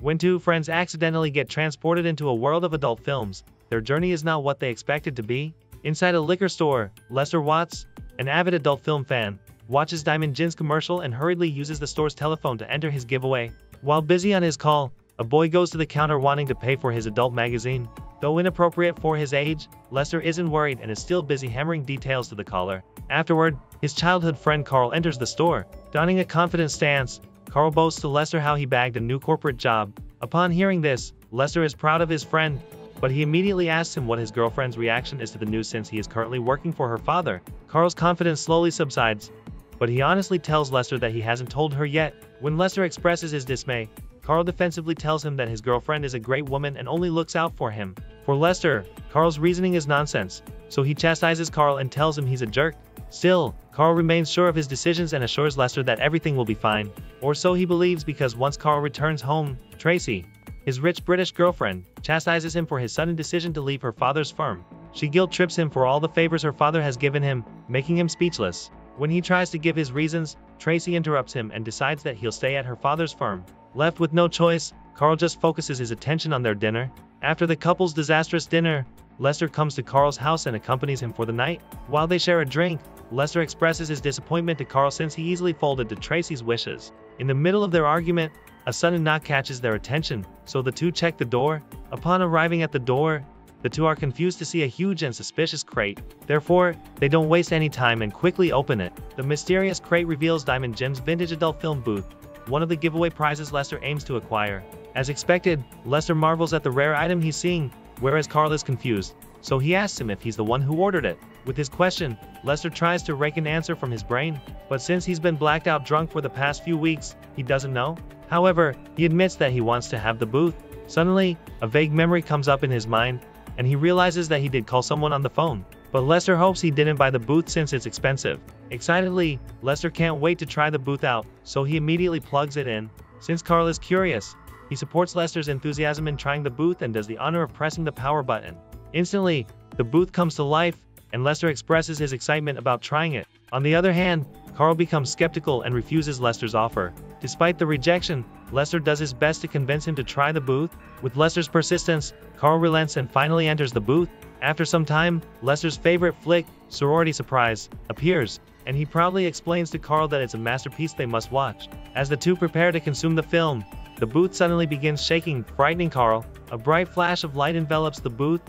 When two friends accidentally get transported into a world of adult films, their journey is not what they expected to be. Inside a liquor store, Lester Watts, an avid adult film fan, watches Diamond Gin's commercial and hurriedly uses the store's telephone to enter his giveaway. While busy on his call, a boy goes to the counter wanting to pay for his adult magazine. Though inappropriate for his age, Lester isn't worried and is still busy hammering details to the caller. Afterward, his childhood friend Carl enters the store. Donning a confident stance, Carl boasts to Lester how he bagged a new corporate job. Upon hearing this, Lester is proud of his friend, but he immediately asks him what his girlfriend's reaction is to the news since he is currently working for her father. Carl's confidence slowly subsides, but he honestly tells Lester that he hasn't told her yet. When Lester expresses his dismay, Carl defensively tells him that his girlfriend is a great woman and only looks out for him. For Lester, Carl's reasoning is nonsense, so he chastises Carl and tells him he's a jerk. Still, Carl remains sure of his decisions and assures Lester that everything will be fine. Or so he believes, because once Carl returns home, Tracy, his rich British girlfriend, chastises him for his sudden decision to leave her father's firm. She guilt-trips him for all the favors her father has given him, making him speechless. When he tries to give his reasons, Tracy interrupts him and decides that he'll stay at her father's firm. Left with no choice, Carl just focuses his attention on their dinner. After the couple's disastrous dinner, Lester comes to Carl's house and accompanies him for the night. While they share a drink, Lester expresses his disappointment to Carl since he easily folded to Tracy's wishes. In the middle of their argument, a sudden knock catches their attention, so the two check the door. Upon arriving at the door, the two are confused to see a huge and suspicious crate. Therefore, they don't waste any time and quickly open it. The mysterious crate reveals Diamond Gin's vintage adult film booth, one of the giveaway prizes Lester aims to acquire. As expected, Lester marvels at the rare item he's seeing, whereas Carl is confused, so he asks him if he's the one who ordered it. With his question, Lester tries to rake an answer from his brain, but since he's been blacked out drunk for the past few weeks, he doesn't know. However, he admits that he wants to have the booth. Suddenly, a vague memory comes up in his mind, and he realizes that he did call someone on the phone. But Lester hopes he didn't buy the booth since it's expensive. Excitedly, Lester can't wait to try the booth out, so he immediately plugs it in. Since Carl is curious, he supports Lester's enthusiasm in trying the booth and does the honor of pressing the power button. Instantly, the booth comes to life, and Lester expresses his excitement about trying it. On the other hand, Carl becomes skeptical and refuses Lester's offer. Despite the rejection, Lester does his best to convince him to try the booth. With Lester's persistence, Carl relents and finally enters the booth. After some time, Lester's favorite flick, Sorority Surprise, appears, and he proudly explains to Carl that it's a masterpiece they must watch. As the two prepare to consume the film, the booth suddenly begins shaking, frightening Carl. A bright flash of light envelops the booth,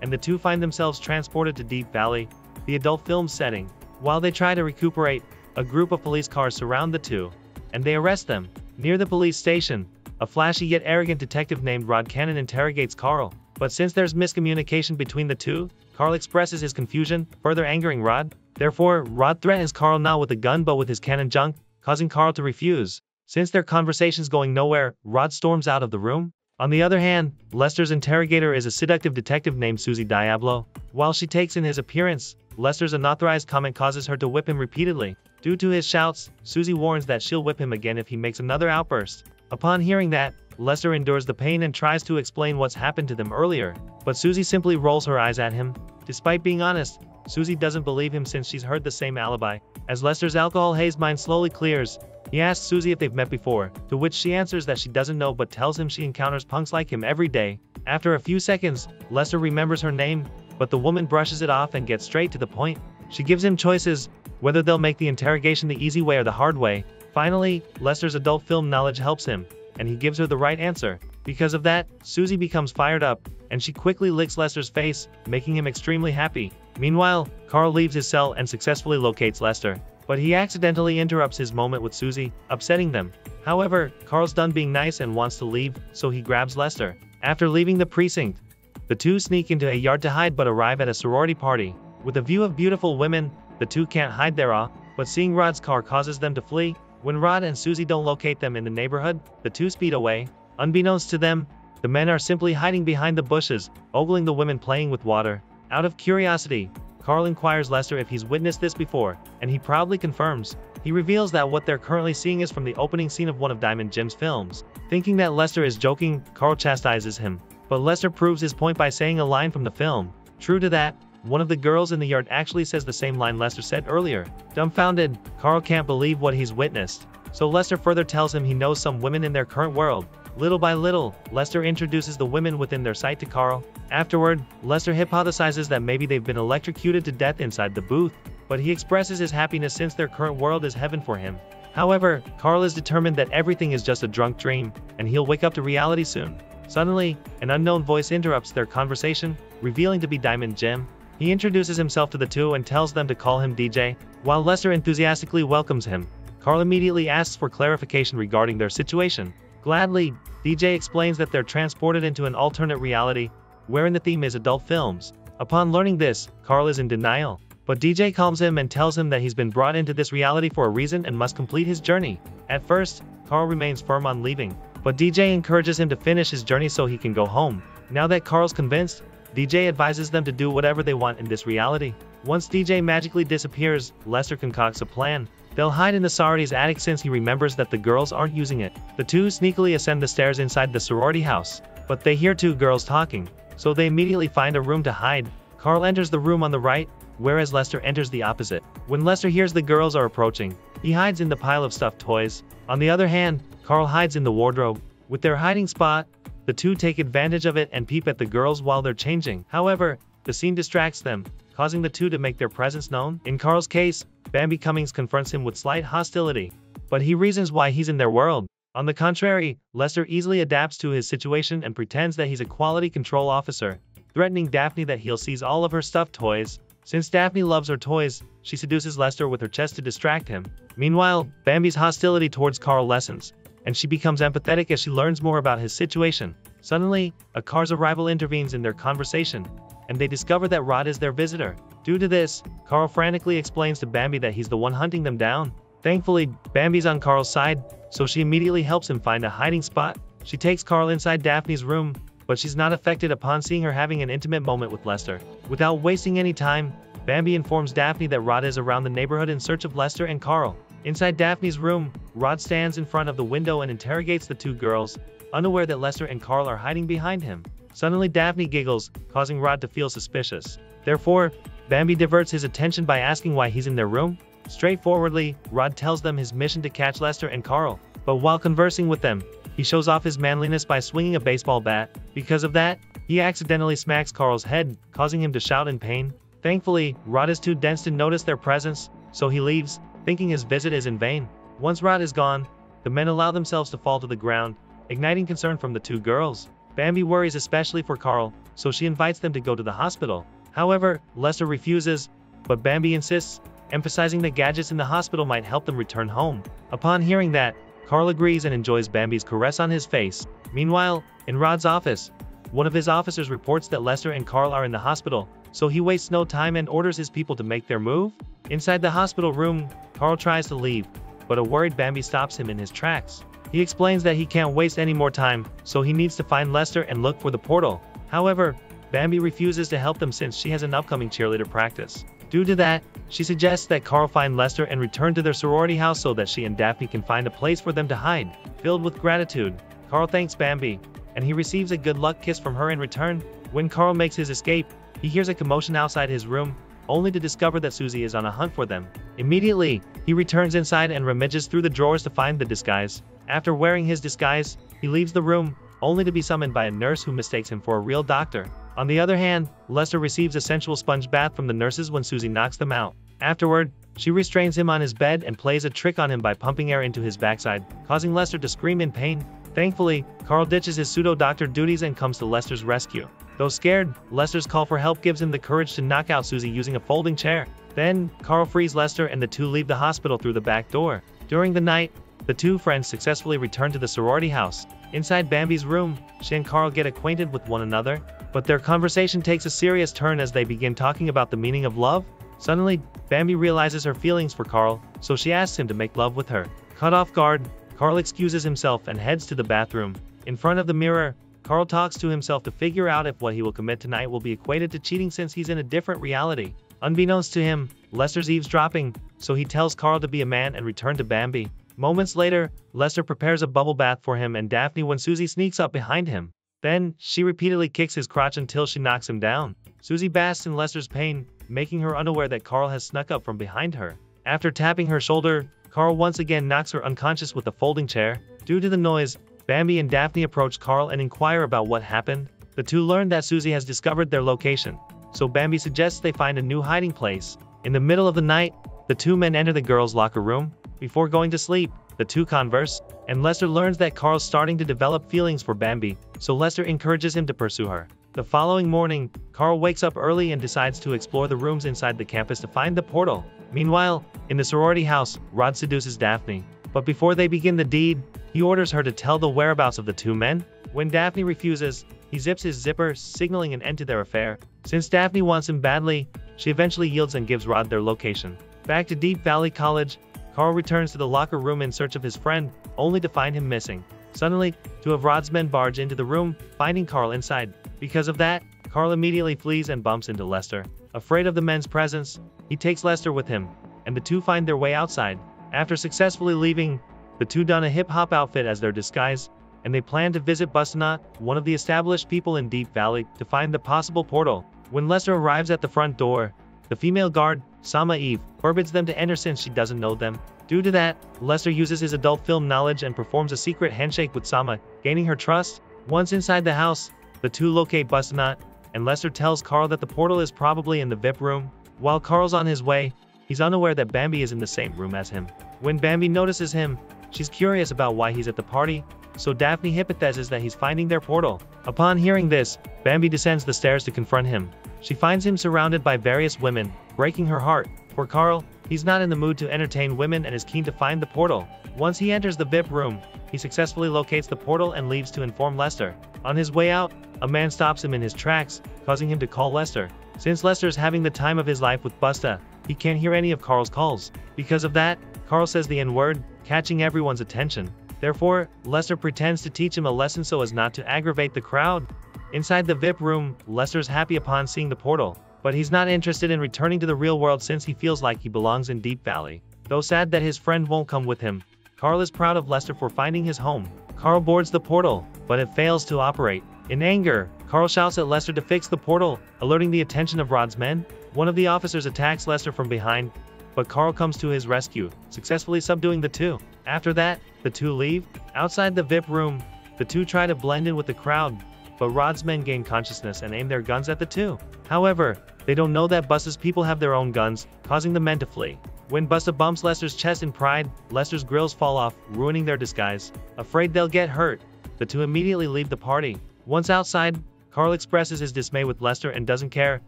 and the two find themselves transported to Deep Valley, the adult film setting. While they try to recuperate, a group of police cars surround the two, and they arrest them. Near the police station, a flashy yet arrogant detective named Rod Cannon interrogates Carl. But since there's miscommunication between the two, Carl expresses his confusion, further angering Rod. Therefore, Rod threatens Carl not with a gun but with his cannon junk, causing Carl to refuse. Since their conversation's going nowhere, Rod storms out of the room. On the other hand, Lester's interrogator is a seductive detective named Susie Diablo. While she takes in his appearance, Lester's unauthorized comment causes her to whip him repeatedly. Due to his shouts, Susie warns that she'll whip him again if he makes another outburst. Upon hearing that, Lester endures the pain and tries to explain what's happened to them earlier, but Susie simply rolls her eyes at him. Despite being honest, Susie doesn't believe him since she's heard the same alibi. As Lester's alcohol-hazed mind slowly clears, he asks Susie if they've met before, to which she answers that she doesn't know but tells him she encounters punks like him every day. After a few seconds, Lester remembers her name, but the woman brushes it off and gets straight to the point. She gives him choices, whether they'll make the interrogation the easy way or the hard way. Finally, Lester's adult film knowledge helps him, and he gives her the right answer. Because of that, Susie becomes fired up, and she quickly licks Lester's face, making him extremely happy. Meanwhile, Carl leaves his cell and successfully locates Lester, but he accidentally interrupts his moment with Susie, upsetting them. However, Carl's done being nice and wants to leave, so he grabs Lester. After leaving the precinct, the two sneak into a yard to hide but arrive at a sorority party. With a view of beautiful women, the two can't hide their awe, but seeing Rod's car causes them to flee. When Rod and Susie don't locate them in the neighborhood, the two speed away. Unbeknownst to them, the men are simply hiding behind the bushes, ogling the women playing with water. Out of curiosity, Carl inquires Lester if he's witnessed this before, and he proudly confirms. He reveals that what they're currently seeing is from the opening scene of one of Diamond Gin's films. Thinking that Lester is joking, Carl chastises him, but Lester proves his point by saying a line from the film. True to that, one of the girls in the yard actually says the same line Lester said earlier. Dumbfounded, Carl can't believe what he's witnessed, so Lester further tells him he knows some women in their current world, Little by little, Lester introduces the women within their sight to Carl. Afterward, Lester hypothesizes that maybe they've been electrocuted to death inside the booth, but he expresses his happiness since their current world is heaven for him. However, Carl is determined that everything is just a drunk dream, and he'll wake up to reality soon. Suddenly, an unknown voice interrupts their conversation, revealing to be Diamond Jim. He introduces himself to the two and tells them to call him DJ. While Lester enthusiastically welcomes him, Carl immediately asks for clarification regarding their situation. Gladly, DJ explains that they're transported into an alternate reality, wherein the theme is adult films. Upon learning this, Carl is in denial, but DJ calms him and tells him that he's been brought into this reality for a reason and must complete his journey. At first, Carl remains firm on leaving, but DJ encourages him to finish his journey so he can go home. Now that Carl's convinced, DJ advises them to do whatever they want in this reality. Once DJ magically disappears, Lester concocts a plan. They'll hide in the sorority's attic since he remembers that the girls aren't using it. The two sneakily ascend the stairs inside the sorority house, but they hear two girls talking, so they immediately find a room to hide. Carl enters the room on the right, whereas Lester enters the opposite. When Lester hears the girls are approaching, he hides in the pile of stuffed toys. On the other hand, Carl hides in the wardrobe. With their hiding spot, the two take advantage of it and peep at the girls while they're changing. However, the scene distracts them, causing the two to make their presence known. In Carl's case, Bambi Cummings confronts him with slight hostility, but he reasons why he's in their world. On the contrary, Lester easily adapts to his situation and pretends that he's a quality control officer, threatening Daphne that he'll seize all of her stuffed toys. Since Daphne loves her toys, she seduces Lester with her chest to distract him. Meanwhile, Bambi's hostility towards Carl lessens, and she becomes empathetic as she learns more about his situation. Suddenly, a car's arrival intervenes in their conversation, and they discover that Rod is their visitor. Due to this, Carl frantically explains to Bambi that he's the one hunting them down. Thankfully, Bambi's on Carl's side, so she immediately helps him find a hiding spot. She takes Carl inside Daphne's room, but she's not affected upon seeing her having an intimate moment with Lester. Without wasting any time, Bambi informs Daphne that Rod is around the neighborhood in search of Lester and Carl. Inside Daphne's room, Rod stands in front of the window and interrogates the two girls, unaware that Lester and Carl are hiding behind him. Suddenly Daphne giggles, causing Rod to feel suspicious. Therefore, Bambi diverts his attention by asking why he's in their room. Straightforwardly, Rod tells them his mission to catch Lester and Carl, but while conversing with them, he shows off his manliness by swinging a baseball bat. Because of that, he accidentally smacks Carl's head, causing him to shout in pain. Thankfully, Rod is too dense to notice their presence, so he leaves, thinking his visit is in vain. Once Rod is gone, the men allow themselves to fall to the ground, igniting concern from the two girls. Bambi worries especially for Carl, so she invites them to go to the hospital. However, Lester refuses, but Bambi insists, emphasizing that gadgets in the hospital might help them return home. Upon hearing that, Carl agrees and enjoys Bambi's caress on his face. Meanwhile, in Rod's office, one of his officers reports that Lester and Carl are in the hospital, so he wastes no time and orders his people to make their move. Inside the hospital room, Carl tries to leave, but a worried Bambi stops him in his tracks. He explains that he can't waste any more time, so he needs to find Lester and look for the portal. However, Bambi refuses to help them since she has an upcoming cheerleader practice. Due to that, she suggests that Carl find Lester and return to their sorority house so that she and Daphne can find a place for them to hide. Filled with gratitude, Carl thanks Bambi, and he receives a good luck kiss from her in return. When Carl makes his escape, he hears a commotion outside his room, only to discover that Susie is on a hunt for them. Immediately, he returns inside and rummages through the drawers to find the disguise. After wearing his disguise, he leaves the room, only to be summoned by a nurse who mistakes him for a real doctor. On the other hand, Lester receives a sensual sponge bath from the nurses when Susie knocks them out. Afterward, she restrains him on his bed and plays a trick on him by pumping air into his backside, causing Lester to scream in pain. Thankfully, Carl ditches his pseudo-doctor duties and comes to Lester's rescue. Though scared, Lester's call for help gives him the courage to knock out Susie using a folding chair. Then, Carl frees Lester and the two leave the hospital through the back door. During the night, the two friends successfully return to the sorority house. Inside Bambi's room, she and Carl get acquainted with one another, but their conversation takes a serious turn as they begin talking about the meaning of love. Suddenly, Bambi realizes her feelings for Carl, so she asks him to make love with her. Caught off guard, Carl excuses himself and heads to the bathroom. In front of the mirror, Carl talks to himself to figure out if what he will commit tonight will be equated to cheating since he's in a different reality. Unbeknownst to him, Lester's eavesdropping, so he tells Carl to be a man and return to Bambi. Moments later, Lester prepares a bubble bath for him and Daphne when Susie sneaks up behind him. Then, she repeatedly kicks his crotch until she knocks him down. Susie basks in Lester's pain, making her unaware that Carl has snuck up from behind her. After tapping her shoulder, Carl once again knocks her unconscious with the folding chair. Due to the noise, Bambi and Daphne approach Carl and inquire about what happened. The two learn that Susie has discovered their location, so Bambi suggests they find a new hiding place. In the middle of the night, the two men enter the girls' locker room. Before going to sleep, the two converse, and Lester learns that Carl's starting to develop feelings for Bambi, so Lester encourages him to pursue her. The following morning, Carl wakes up early and decides to explore the rooms inside the campus to find the portal. Meanwhile, in the sorority house, Rod seduces Daphne. But before they begin the deed, he orders her to tell the whereabouts of the two men. When Daphne refuses, he zips his zipper, signaling an end to their affair. Since Daphne wants him badly, she eventually yields and gives Rod their location. Back to Deep Valley College, Carl returns to the locker room in search of his friend, only to find him missing. Suddenly, two of Rod's men barge into the room, finding Carl inside. Because of that, Carl immediately flees and bumps into Lester. Afraid of the men's presence, he takes Lester with him, and the two find their way outside. After successfully leaving, the two don a hip-hop outfit as their disguise, and they plan to visit Bustinot, one of the established people in Deep Valley, to find the possible portal. When Lester arrives at the front door, the female guard, Sama Eve, forbids them to enter since she doesn't know them. Due to that, Lester uses his adult film knowledge and performs a secret handshake with Sama, gaining her trust. Once inside the house, the two locate Bustinot, and Lester tells Carl that the portal is probably in the VIP room. While Carl's on his way, he's unaware that Bambi is in the same room as him. When Bambi notices him, she's curious about why he's at the party, so Daphne hypothesizes that he's finding their portal. Upon hearing this, Bambi descends the stairs to confront him. She finds him surrounded by various women, breaking her heart. For Carl, he's not in the mood to entertain women and is keen to find the portal. Once he enters the VIP room, he successfully locates the portal and leaves to inform Lester. On his way out, a man stops him in his tracks, causing him to call Lester. Since Lester's having the time of his life with Busta, he can't hear any of Carl's calls. Because of that, Carl says the N-word, catching everyone's attention. Therefore, Lester pretends to teach him a lesson so as not to aggravate the crowd. Inside the VIP room, Lester's happy upon seeing the portal, but he's not interested in returning to the real world since he feels like he belongs in Deep Valley. Though sad that his friend won't come with him, Carl is proud of Lester for finding his home. Carl boards the portal, but it fails to operate. In anger, Carl shouts at Lester to fix the portal, alerting the attention of Rod's men. One of the officers attacks Lester from behind, but Carl comes to his rescue, successfully subduing the two. After that, the two leave. Outside the VIP room, the two try to blend in with the crowd, but Rod's men gain consciousness and aim their guns at the two. However, they don't know that Busta's people have their own guns, causing the men to flee. When Busta bumps Lester's chest in pride, Lester's grills fall off, ruining their disguise. Afraid they'll get hurt, the two immediately leave the party. Once outside, Carl expresses his dismay with Lester and doesn't care,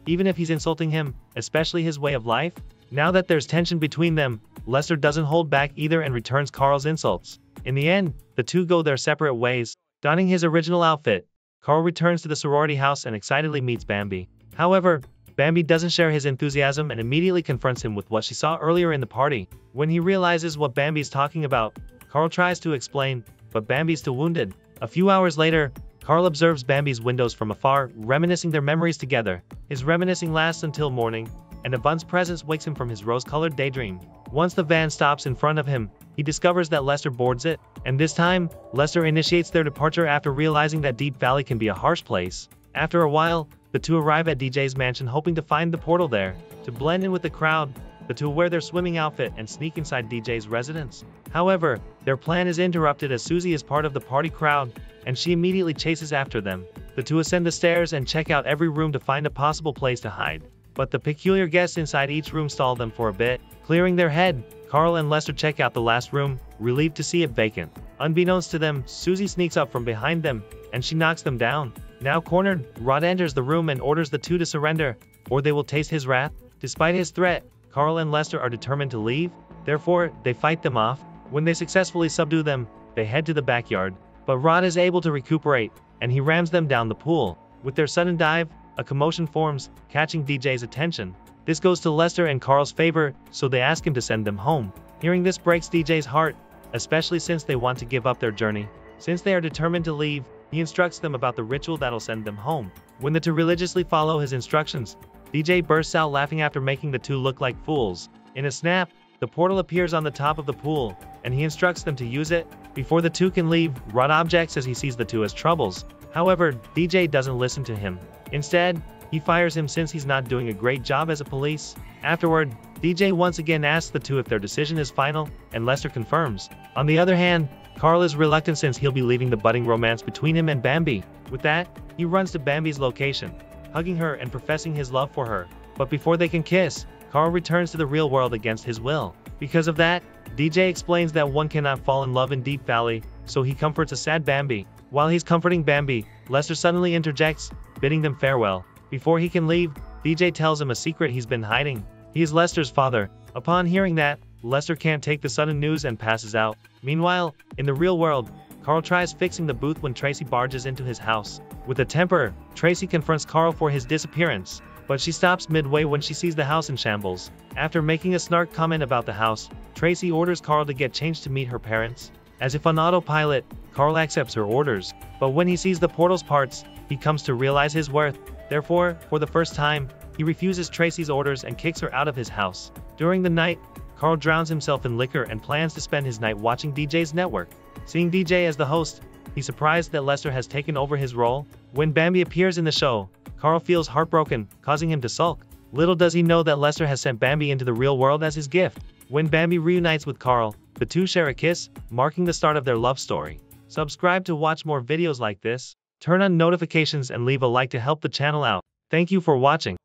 even if he's insulting him, especially his way of life. Now that there's tension between them, Lester doesn't hold back either and returns Carl's insults. In the end, the two go their separate ways. Donning his original outfit, Carl returns to the sorority house and excitedly meets Bambi. However, Bambi doesn't share his enthusiasm and immediately confronts him with what she saw earlier in the party. When he realizes what Bambi's talking about, Carl tries to explain, but Bambi's still wounded. A few hours later, Carl observes Bambi's windows from afar, reminiscing their memories together. His reminiscing lasts until morning, and Yvonne's presence wakes him from his rose-colored daydream. Once the van stops in front of him, he discovers that Lester boards it, and this time, Lester initiates their departure after realizing that Deep Valley can be a harsh place. After a while, the two arrive at DJ's mansion hoping to find the portal there. To blend in with the crowd, the two wear their swimming outfit and sneak inside DJ's residence. However, their plan is interrupted as Susie is part of the party crowd, and she immediately chases after them. The two ascend the stairs and check out every room to find a possible place to hide. But the peculiar guests inside each room stall them for a bit. Clearing their head, Carl and Lester check out the last room, relieved to see it vacant. Unbeknownst to them, Susie sneaks up from behind them, and she knocks them down. Now cornered, Rod enters the room and orders the two to surrender, or they will taste his wrath. Despite his threat, Carl and Lester are determined to leave. Therefore, they fight them off. When they successfully subdue them, they head to the backyard. But Rod is able to recuperate, and he rams them down the pool. With their sudden dive, a commotion forms, catching DJ's attention. This goes to Lester and Carl's favor, so they ask him to send them home. Hearing this breaks DJ's heart, especially since they want to give up their journey. Since they are determined to leave, he instructs them about the ritual that'll send them home. When the two religiously follow his instructions, DJ bursts out laughing after making the two look like fools. In a snap, the portal appears on the top of the pool, and he instructs them to use it. Before the two can leave, Rod objects as he sees the two as troubles. However, DJ doesn't listen to him. Instead, he fires him since he's not doing a great job as a police. Afterward, DJ once again asks the two if their decision is final, and Lester confirms. On the other hand, Carl is reluctant since he'll be leaving the budding romance between him and Bambi. With that, he runs to Bambi's location, hugging her and professing his love for her. But before they can kiss, Carl returns to the real world against his will. Because of that, DJ explains that one cannot fall in love in Deep Valley, so he comforts a sad Bambi. While he's comforting Bambi, Lester suddenly interjects, bidding them farewell. Before he can leave, DJ tells him a secret he's been hiding. He is Lester's father. Upon hearing that, Lester can't take the sudden news and passes out. Meanwhile, in the real world, Carl tries fixing the booth when Tracy barges into his house. With a temper, Tracy confronts Carl for his disappearance, but she stops midway when she sees the house in shambles. After making a snark comment about the house, Tracy orders Carl to get changed to meet her parents. As if on autopilot, Carl accepts her orders, but when he sees the portal's parts, he comes to realize his worth. Therefore, for the first time, he refuses Tracy's orders and kicks her out of his house. During the night, Carl drowns himself in liquor and plans to spend his night watching DJ's network. Seeing DJ as the host, he's surprised that Lester has taken over his role. When Bambi appears in the show, Carl feels heartbroken, causing him to sulk. Little does he know that Lester has sent Bambi into the real world as his gift. When Bambi reunites with Carl, the two share a kiss, marking the start of their love story. Subscribe to watch more videos like this, turn on notifications and leave a like to help the channel out. Thank you for watching.